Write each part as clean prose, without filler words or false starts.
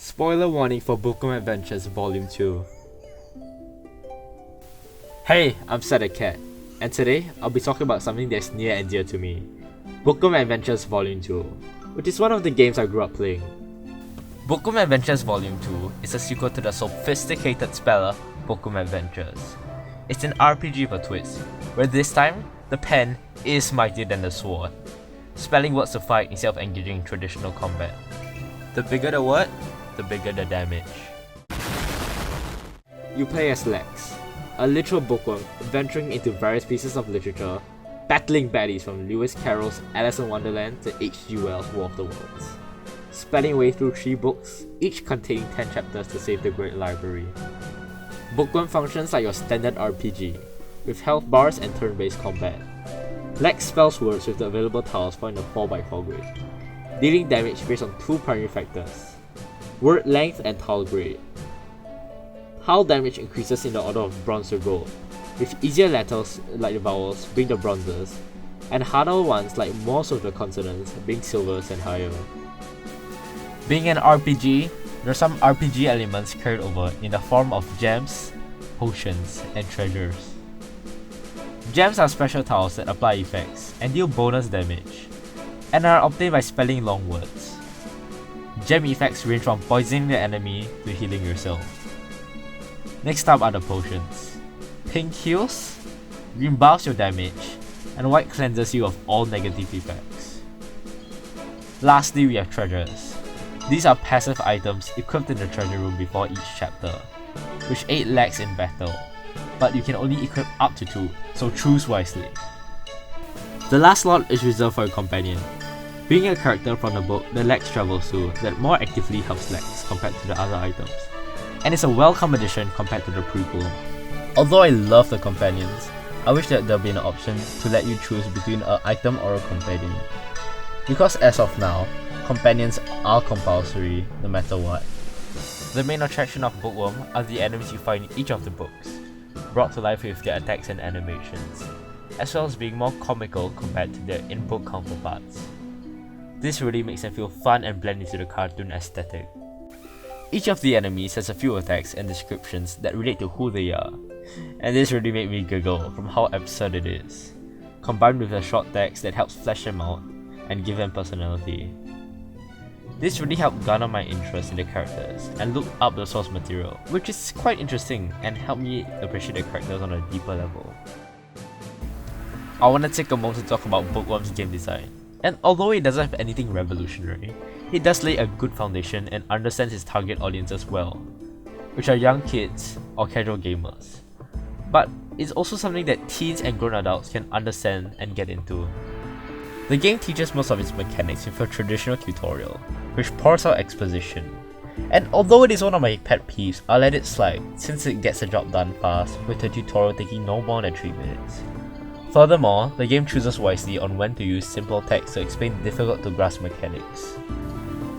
Spoiler warning for Bookworm Adventures Volume 2. Hey, I'm Cat, and today I'll be talking about something that's near and dear to me. Bookworm Adventures Volume 2, which is one of the games I grew up playing. Bookworm Adventures Volume 2 is a sequel to the sophisticated speller Bookworm Adventures. It's an RPG with a twist, where this time, the pen is mightier than the sword, spelling words to fight instead of engaging in traditional combat. The bigger the word, the bigger the damage. You play as Lex, a literal bookworm venturing into various pieces of literature, battling baddies from Lewis Carroll's Alice in Wonderland to H.G. Wells' War of the Worlds, spelling way through 3 books, each containing 10 chapters to save the Great Library. Bookworm functions like your standard RPG, with health bars and turn-based combat. Lex spells words with the available tiles for in the 4x4 grid, dealing damage based on 2 primary factors: word length and tile grade. Tile damage increases in the order of bronze to gold, with easier letters like the vowels being the bronzes, and harder ones like most of the consonants being silvers and higher. Being an RPG, there are some RPG elements carried over in the form of gems, potions, and treasures. Gems are special tiles that apply effects and deal bonus damage, and are obtained by spelling long words. Gem effects range from poisoning the enemy to healing yourself. Next up are the potions. Pink heals, green buffs your damage, and white cleanses you of all negative effects. Lastly, we have treasures. These are passive items equipped in the treasure room before each chapter, which aid Lex in battle, but you can only equip up to 2, so choose wisely. The last slot is reserved for a companion, being a character from the book that Lex travels to that more actively helps Lex compared to the other items, and it's a welcome addition compared to the prequel. Although I love the companions, I wish that there would be an option to let you choose between an item or a companion, because as of now, companions are compulsory no matter what. The main attraction of Bookworm are the enemies you find in each of the books, brought to life with their attacks and animations, as well as being more comical compared to their in-book counterparts. This really makes them feel fun and blend into the cartoon aesthetic. Each of the enemies has a few attacks and descriptions that relate to who they are, and this really made me giggle from how absurd it is, combined with the short text that helps flesh them out and give them personality. This really helped garner my interest in the characters and look up the source material, which is quite interesting and helped me appreciate the characters on a deeper level. I want to take a moment to talk about Bookworm's game design. And although it doesn't have anything revolutionary, it does lay a good foundation and understands its target audiences well, which are young kids or casual gamers. But it's also something that teens and grown adults can understand and get into. The game teaches most of its mechanics with a traditional tutorial, which pours out exposition. And although it is one of my pet peeves, I'll let it slide since it gets the job done fast, with the tutorial taking no more than 3 minutes. Furthermore, the game chooses wisely on when to use simple text to explain difficult to grasp mechanics.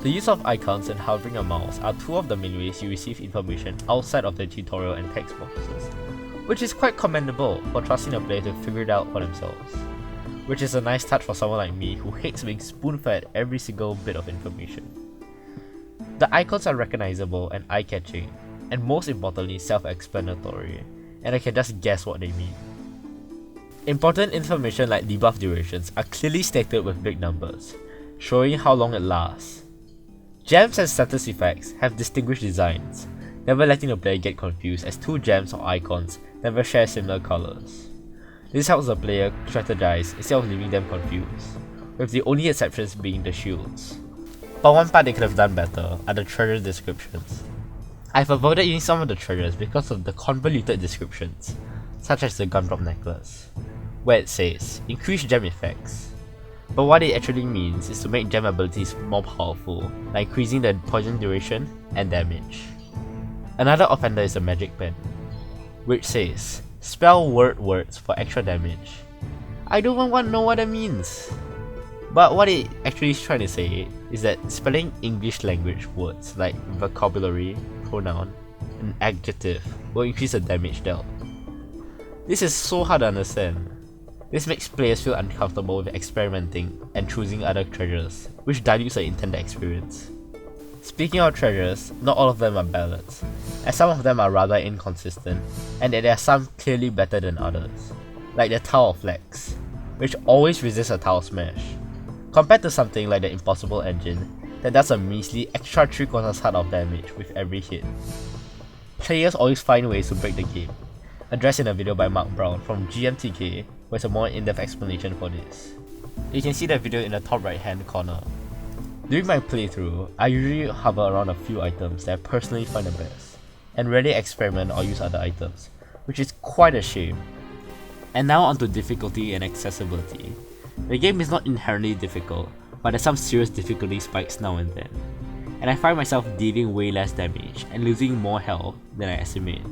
The use of icons and hovering a mouse are 2 of the main ways you receive information outside of the tutorial and text boxes, which is quite commendable for trusting the player to figure it out for themselves, which is a nice touch for someone like me who hates being spoon-fed every single bit of information. The icons are recognizable and eye-catching, and most importantly self-explanatory, and I can just guess what they mean. Important information like debuff durations are clearly stated with big numbers, showing how long it lasts. Gems and status effects have distinguished designs, never letting the player get confused as 2 gems or icons never share similar colors. This helps the player strategize instead of leaving them confused, with the only exceptions being the shields. But one part they could have done better are the treasure descriptions. I've avoided using some of the treasures because of the convoluted descriptions, such as the gumdrop necklace, where it says, increase gem effects. But what it actually means is to make gem abilities more powerful, like increasing the poison duration and damage. Another offender is the magic pen, which says, spell word words for extra damage. I don't even want to know what that means. But what it actually is trying to say is that spelling English language words like vocabulary, pronoun, and adjective will increase the damage dealt. This is so hard to understand. This makes players feel uncomfortable with experimenting and choosing other treasures, which dilutes the intended experience. Speaking of treasures, not all of them are balanced, as some of them are rather inconsistent, and there are some clearly better than others, like the Tower of Flex, which always resists a tile smash, compared to something like the Impossible Engine that does a measly extra 3/4 heart of damage with every hit. Players always find ways to break the game, addressed in a video by Mark Brown from GMTK with a more in-depth explanation for this. You can see that video in the top right hand corner. During my playthrough, I usually hover around a few items that I personally find the best, and rarely experiment or use other items, which is quite a shame. And now onto difficulty and accessibility. The game is not inherently difficult, but there's some serious difficulty spikes now and then, and I find myself dealing way less damage and losing more health than I estimate.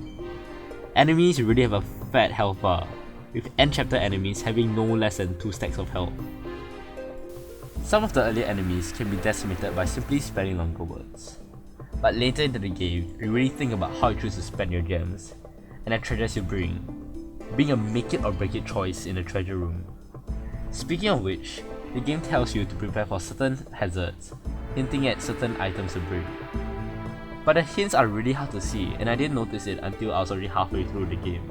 Enemies really have a fat health bar, with end chapter enemies having no less than 2 stacks of health. Some of the earlier enemies can be decimated by simply spamming longer words, but later into the game, you really think about how you choose to spend your gems, and the treasures you bring, being a make it or break it choice in the treasure room. Speaking of which, the game tells you to prepare for certain hazards, hinting at certain items to bring. But the hints are really hard to see, and I didn't notice it until I was already halfway through the game.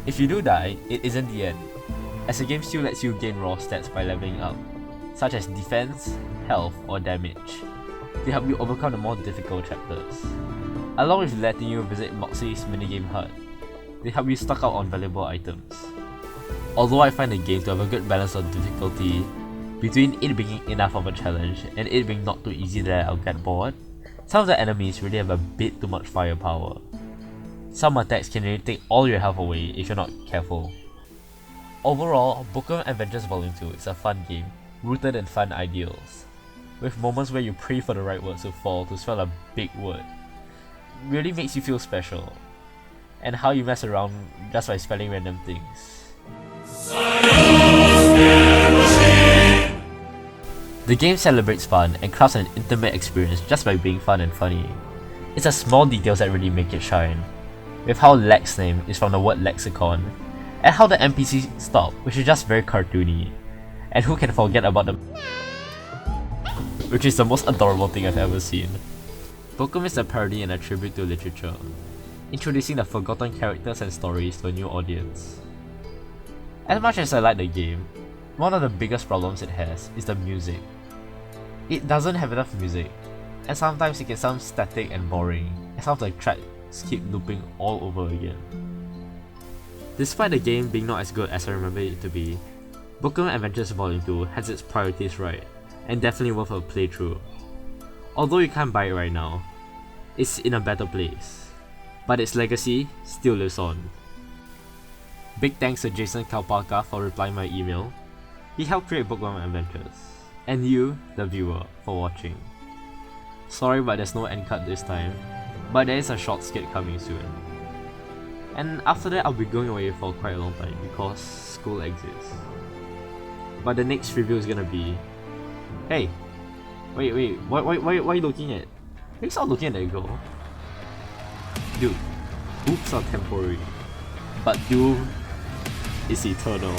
If you do die, it isn't the end, as the game still lets you gain raw stats by leveling up, such as defense, health, or damage, to help you overcome the more difficult chapters. Along with letting you visit Moxie's minigame hut, they help you stock up on valuable items. Although I find the game to have a good balance of difficulty between it being enough of a challenge and it being not too easy that I'll get bored, some of the enemies really have a bit too much firepower. Some attacks can really take all your health away if you're not careful. Overall, Bookworm Adventures Vol. 2 is a fun game, rooted in fun ideals, with moments where you pray for the right words to fall to spell a big word. Really makes you feel special, and how you mess around just by spelling random things. The game celebrates fun and crafts an intimate experience just by being fun and funny. It's the small details that really make it shine, with how Lex name is from the word lexicon, and how the NPCs stop, which is just very cartoony, and who can forget about the which is the most adorable thing I've ever seen. Bookworm is a parody and a tribute to literature, introducing the forgotten characters and stories to a new audience. As much as I like the game, one of the biggest problems it has is the music. It doesn't have enough music, and sometimes it can sound static and boring, and some of the tracks keep looping all over again. Despite the game being not as good as I remember it to be, Bookworm Adventures Vol. 2 has its priorities right, and definitely worth a playthrough. Although you can't buy it right now, it's in a better place, but its legacy still lives on. Big thanks to Jason Kalpaka for replying my email. He helped create Bookworm Adventures, and you, the viewer, for watching. Sorry but there's no end cut this time, but there is a short skit coming soon. And after that I'll be going away for quite a long time because school exists. But the next review is gonna be... Hey! Wait, why are you looking at... Can you stop looking at that girl? Dude, oops are temporary, but doom is eternal.